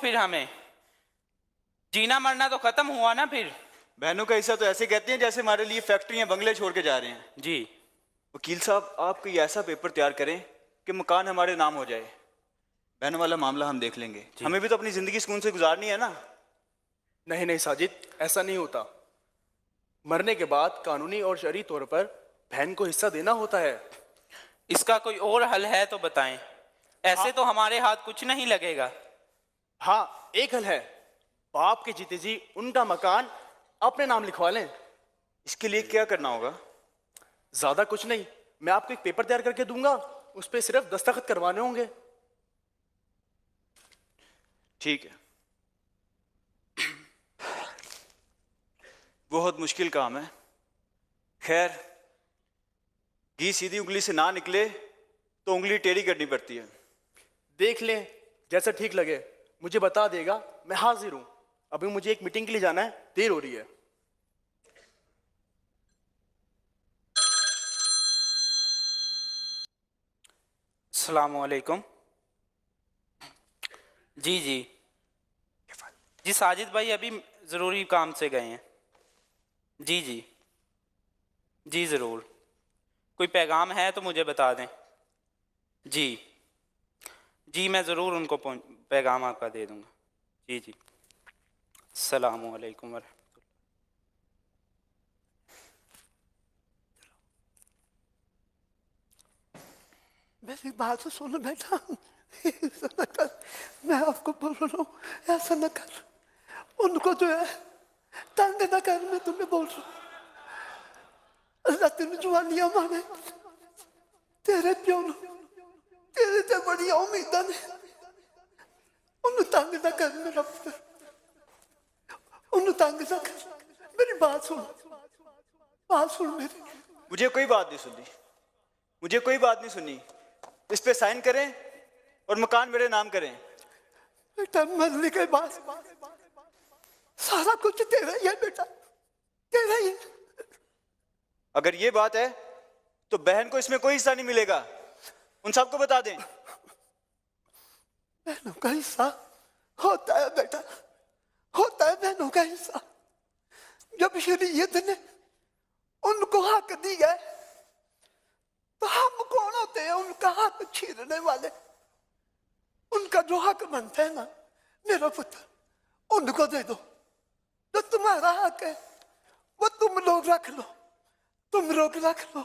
پھر ہمیں جینا مرنا تو ختم ہوا نا پھر. بہنوں کا حصہ تو ایسے کہتے ہیں جیسے ہمارے لیے فیکٹریاں بنگلے چھوڑ کے جا رہے ہیں. جی وکیل صاحب آپ کوئی ایسا پیپر تیار کریں کہ مکان ہمارے نام ہو جائے. بہنوں والا معاملہ ہم دیکھ لیں گے. جی. ہمیں بھی تو اپنی زندگی سکون سے گزارنی ہے نا. نہیں نہیں ساجد، ایسا نہیں ہوتا. مرنے کے بعد قانونی اور شرعی طور پر بہن کو حصہ دینا ہوتا ہے. اس کا کوئی اور حل ہے تو بتائیں. ایسے تو ہمارے ہاتھ کچھ نہیں لگے گا. ہاں ایک حل ہے، باپ کے جیتے جی ان کا مکان اپنے نام لکھوا لیں. اس کے لیے کیا کرنا ہوگا؟ زیادہ کچھ نہیں، میں آپ کو ایک پیپر تیار کر کے دوں گا، اس پہ صرف دستخط کروانے ہوں گے. ٹھیک ہے. بہت مشکل کام ہے. خیر، گھی سیدھی انگلی سے نہ نکلے تو انگلی ٹیڑھی کرنی پڑتی ہے. دیکھ لیں جیسا ٹھیک لگے، مجھے بتا دے گا، میں حاضر ہوں. ابھی مجھے ایک میٹنگ کے لیے جانا ہے، دیر ہو رہی ہے. السلام علیکم. جی جی جی ساجد بھائی ابھی ضروری کام سے گئے ہیں. جی جی جی ضرور. کوئی پیغام ہے تو مجھے بتا دیں. جی جی میں ضرور ان کو پیغام آپ کا دے دوں گا. جی جی السلام علیکم ورحمۃ اللہ. میری بات تو سنو بیٹا، ایسا نہ کر. میں آپ کو بول رہا ہوں ایسا نہ کر. ان کو جو ہے تنگ نہ کر. میں تمہیں بول رہا ہوں اللہ تین جوانیاں مانے. تیرے پیو نو تیرے تے بڑی امیداں نے. انہوں تنگ نہ کر میرا پتر، انہوں تنگ نہ کر. میری بات سن، بات سن میری. مجھے کوئی بات نہیں سننی، مجھے کوئی بات نہیں سننی. اس پہ سائن کریں اور مکان میرے نام کریں. بیٹا مرنے کے بعد سارا کچھ تیرا ہی ہے بیٹا، تیرا ہی ہے. اگر یہ بات ہے تو بہن کو اس میں کوئی حصہ نہیں ملے گا. ان سب کو بتا دیں. بہنوں کا حصہ ہوتا ہے بیٹا، ہوتا ہے بہنوں کا حصہ. جب شریعت نے ان کو حق دیا ہے تو ہم کون ہوتے ہیں ان کا حق چھیننے والے؟ ان کا جو حق بنتا ہے نا میرا پتر، ان کو دے دو. جو تمہارا حق ہے وہ تم لوگ رکھ لو، تم لوگ رکھ لو.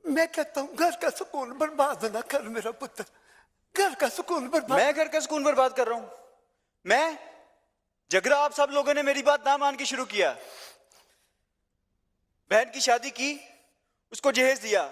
میں کہتا ہوں گھر کا سکون برباد نہ کر میرا پتر، گھر کا سکون برباد. میں گھر کا سکون برباد کر رہا ہوں؟ میں جگرا آپ سب لوگوں نے میری بات نہ مان کے شروع کیا. بہن کی شادی کی، اس کو جہیز دیا،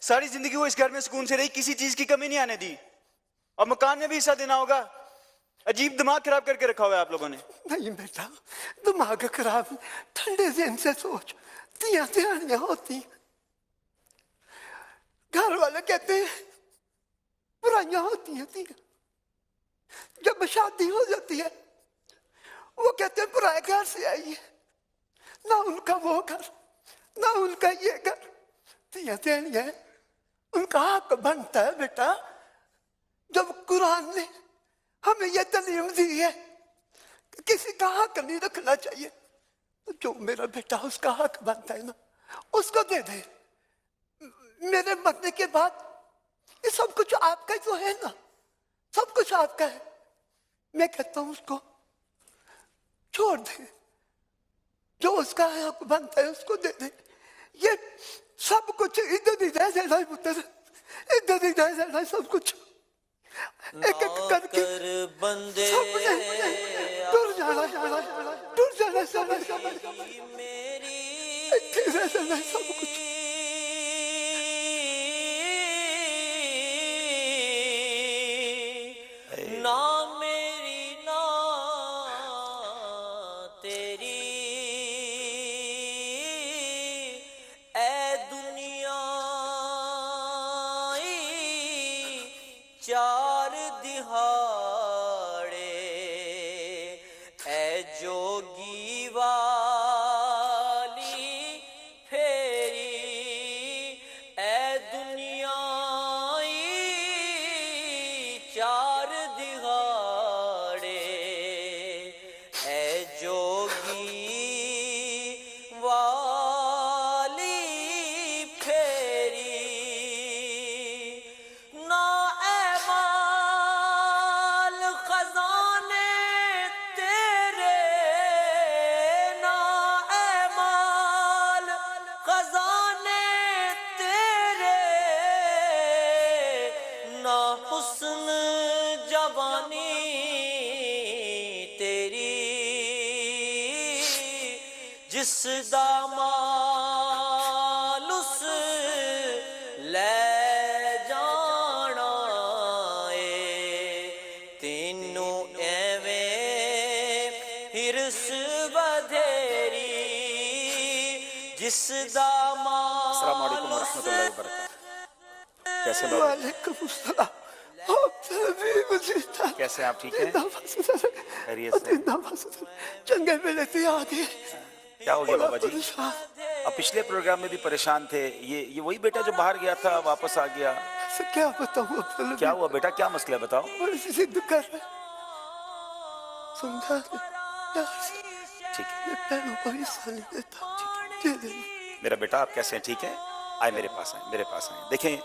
ساری زندگی وہ اس گھر میں سکون سے رہی، کسی چیز کی کمی نہیں آنے دی. اور مکان میں بھی حصہ دینا ہوگا. عجیب دماغ خراب کر کے رکھا ہوا ہے آپ لوگوں نے. نہیں بیٹا دماغ خراب، ٹھنڈے ذہن سے سوچ. تیاں تیاریاں ہوتی، گھر والے کہتے ہیں برائیاں ہوتی ہیں. تیاں جب شادی ہو جاتی ہے وہ کہتے ہیں برائے گھر سے آئی ہے، نہ ان کا وہ گھر نہ ان کا یہ گھر. تیاں تیاریاں ان کا حق بنتا ہے بیٹا. جب قرآن نے ہمیں یہ تعلیم دی ہے کہ کسی کا حق نہیں رکھنا چاہیے، تو جو میرا بیٹا اس کا حق بنتا ہے نا اس کو دے دے. میرے مرنے کے بعد یہ سب کچھ آپ کا جو ہے نا، سب کچھ آپ کا ہے. میں کہتا ہوں اس کو چھوڑ دے، جو اس کا حق بنتا ہے اس کو دے دے. یہ سب کچھ ادھر ہی رہ جانا ہے پتر، ادھر ہی رہ جانا ہے سب کچھ. ایک ایک کر کے سب نے ٹر جانا، ٹر جانا سب اتنے رہ جانا ہے سب کچھ. نہ میری نہ تیری اے دنیا چار دہائی جس دا مال اس لے جانا اے تینوں ایویں ہرس بدھیری جس دا السلام علیکم ورحمۃ اللہ وبرکاتہ. کیسے لوگ؟ وعلیکم السلام. کیسے آپ ٹھیک ہیں؟ خیریت سے؟ چنگے ویلے تے آ گئے. کیا ہو گیا بابا جی؟ آپ پچھلے پروگرام میں بھی پریشان تھے. یہ وہی بیٹا جو باہر گیا تھا واپس آ گیا؟ کیا بتاؤں عبداللہ؟ کیا ہوا بیٹا؟ کیا مسئلہ ہے بتاؤ. بڑی سی ضد کر رہے سمجھا ٹھیک ہے میں پہلوں کو حصہ نہیں دیتا. دے دیں. میرا بیٹا آپ کیسے ہیں؟ ٹھیک ہے؟ آئے میرے پاس آئیں، میرے پاس آئیں. دیکھیں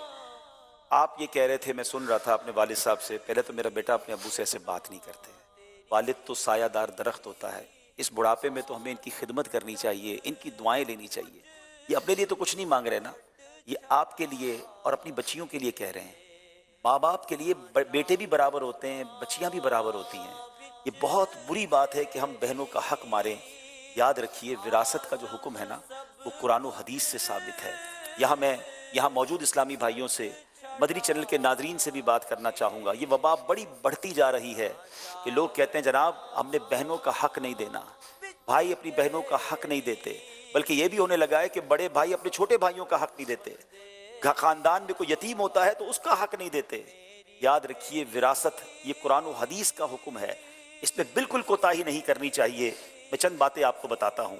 آپ یہ کہہ رہے تھے، میں سن رہا تھا اپنے والد صاحب سے. پہلے تو میرا بیٹا اپنے ابو سے ایسے بات نہیں کرتے. والد تو سایہ دار درخت ہوتا ہے. اس بڑھاپے میں تو ہمیں ان کی خدمت کرنی چاہیے، ان کی دعائیں لینی چاہیے. یہ اپنے لیے تو کچھ نہیں مانگ رہے نا، یہ آپ کے لیے اور اپنی بچیوں کے لیے کہہ رہے ہیں. ماں باپ کے لیے بیٹے بھی برابر ہوتے ہیں، بچیاں بھی برابر ہوتی ہیں. یہ بہت بری بات ہے کہ ہم بہنوں کا حق ماریں. یاد رکھیے وراثت کا جو حکم ہے نا وہ قرآن و حدیث سے ثابت ہے. یہاں موجود اسلامی بھائیوں سے، مدنی چینل کے ناظرین سے بھی بات کرنا چاہوں گا. یہ وبا بڑی بڑھتی جا رہی ہے کہ لوگ کہتے ہیں جناب ہم نے بہنوں کا حق نہیں دینا، بھائی اپنی بہنوں کا حق نہیں دیتے. بلکہ یہ بھی ہونے لگا ہے کہ بڑے بھائی اپنے چھوٹے بھائیوں کا حق نہیں دیتے. خاندان میں کوئی یتیم ہوتا ہے تو اس کا حق نہیں دیتے. یاد رکھیے وراثت یہ قرآن و حدیث کا حکم ہے، اس میں بالکل کوتاہی نہیں کرنی چاہیے. میں چند باتیں آپ کو بتاتا ہوں.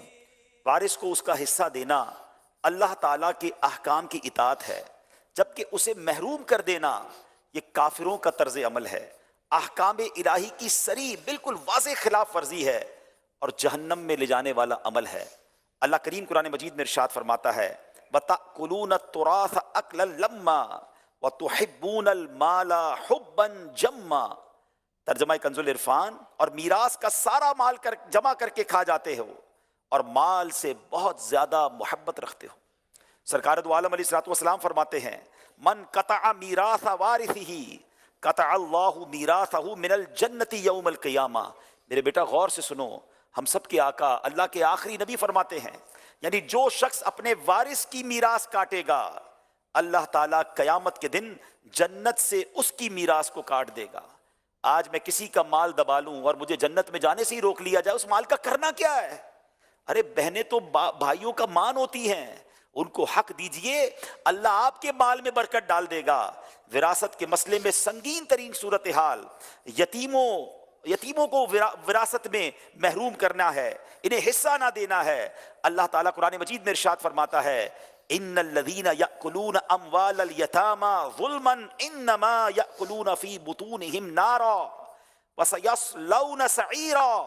وارث کو اس کا حصہ دینا اللہ تعالیٰ کے احکام کی اطاعت ہے، جبکہ اسے محروم کر دینا یہ کافروں کا طرز عمل ہے، احکام الہی کی صریح بالکل واضح خلاف ورزی ہے اور جہنم میں لے جانے والا عمل ہے. اللہ کریم قرآن مجید میں ارشاد فرماتا ہے وَتَأْكُلُونَ التُّرَاثَ أَكْلًا لَمًّا وَتُحِبُّونَ الْمَالَ حُبًّا جَمًّا. ترجمہ کنز العرفان، اور میراث کا سارا مال جمع کر کے کھا جاتے ہو اور مال سے بہت زیادہ محبت رکھتے ہو. سرکار دو عالم علیہ الصلوۃ والسلام فرماتے ہیں من قطع میراث وارثہ قطع اللہ میراثہ من الجنۃ یوم القیامہ. میرے بیٹا غور سے سنو، ہم سب کے آقا اللہ کے آخری نبی فرماتے ہیں یعنی جو شخص اپنے وارث کی میراث کاٹے گا اللہ تعالیٰ قیامت کے دن جنت سے اس کی میراث کو کاٹ دے گا. آج میں کسی کا مال دبا لوں اور مجھے جنت میں جانے سے ہی روک لیا جائے، اس مال کا کرنا کیا ہے؟ ارے بہنیں تو بھائیوں کا مان ہوتی ہیں، ان کو حق دیجئے، اللہ آپ کے مال میں برکت ڈال دے گا. وراثت کے مسئلے میں سنگین ترین صورتحال یتیموں کو وراثت میں محروم کرنا ہے، انہیں حصہ نہ دینا ہے. اللہ تعالیٰ قرآن مجید میں ارشاد فرماتا ہے ان الذین یأکلون اموال الیتامی ظلما انما یأکلون فی بطونہم نارا وسیصلون سعیرا.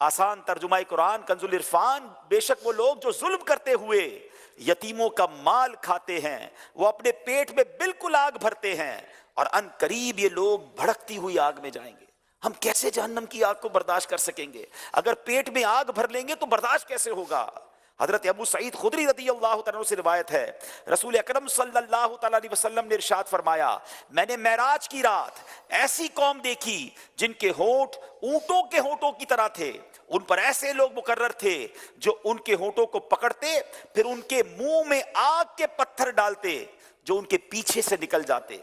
آسان ترجمہ قرآن کنز العرفان، بے شک وہ لوگ جو ظلم کرتے ہوئے یتیموں کا مال کھاتے ہیں وہ اپنے پیٹ میں بالکل آگ بھرتے ہیں اور ان قریب یہ لوگ بھڑکتی ہوئی آگ میں جائیں گے. ہم کیسے جہنم کی آگ کو برداشت کر سکیں گے؟ اگر پیٹ میں آگ بھر لیں گے تو برداشت کیسے ہوگا؟ حضرت ابو سعید خدری رضی اللہ تعالیٰ عنہ سے روایت ہے رسول اکرم صلی اللہ تعالیٰ علیہ وسلم نے ارشاد فرمایا میں نے معراج کی رات ایسی قوم دیکھی جن کے ہونٹ اونٹوں کے ہونٹوں کی طرح تھے، ان پر ایسے لوگ مقرر تھے جو ان کے ہونٹوں کو پکڑتے پھر ان کے منہ میں آگ کے پتھر ڈالتے جو ان کے پیچھے سے نکل جاتے.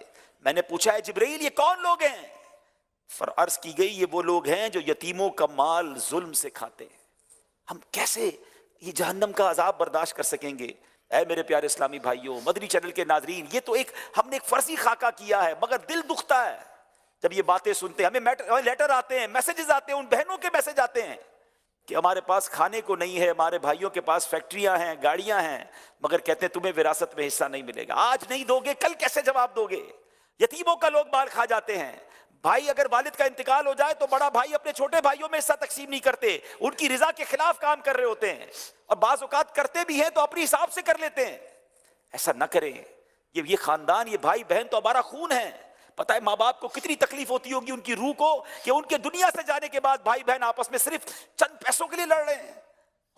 میں نے پوچھا ہے جبرائیل یہ کون لوگ ہیں؟ عرض کی گئی یہ وہ لوگ ہیں جو یتیموں کا مال ظلم سے کھاتے ہیں. ہم کیسے یہ جہنم کا عذاب برداشت کر سکیں گے؟ اے میرے پیارے اسلامی بھائیوں، مدنی چینل کے ناظرین، یہ تو ہم نے ایک فرضی خاکہ کیا ہے، مگر دل دکھتا ہے جب یہ باتیں سنتے ہیں. ہمیں لیٹر آتے ہیں، میسیجز آتے ہیں، ان بہنوں کے میسیج آتے ہیں کہ ہمارے پاس کھانے کو نہیں ہے، ہمارے بھائیوں کے پاس فیکٹریاں ہیں، گاڑیاں ہیں، مگر کہتے ہیں تمہیں وراثت میں حصہ نہیں ملے گا. آج نہیں دو گے کل کیسے جواب دو گے؟ یتیموں کا لوگ مال کھا جاتے ہیں. بھائی اگر والد کا انتقال ہو جائے تو بڑا بھائی اپنے چھوٹے بھائیوں میں حصہ تقسیم نہیں کرتے، ان کی رضا کے خلاف کام کر رہے ہوتے ہیں، اور بعض اوقات کرتے بھی ہیں تو اپنی حساب سے کر لیتے ہیں. ایسا نہ کریں. یہ خاندان، یہ بھائی بہن تو ہمارا خون ہے. پتہ ہے ماں باپ کو کتنی تکلیف ہوتی ہوگی ان کی روح کو کہ ان کے دنیا سے جانے کے بعد بھائی بہن آپس میں صرف چند پیسوں کے لیے لڑ رہے ہیں.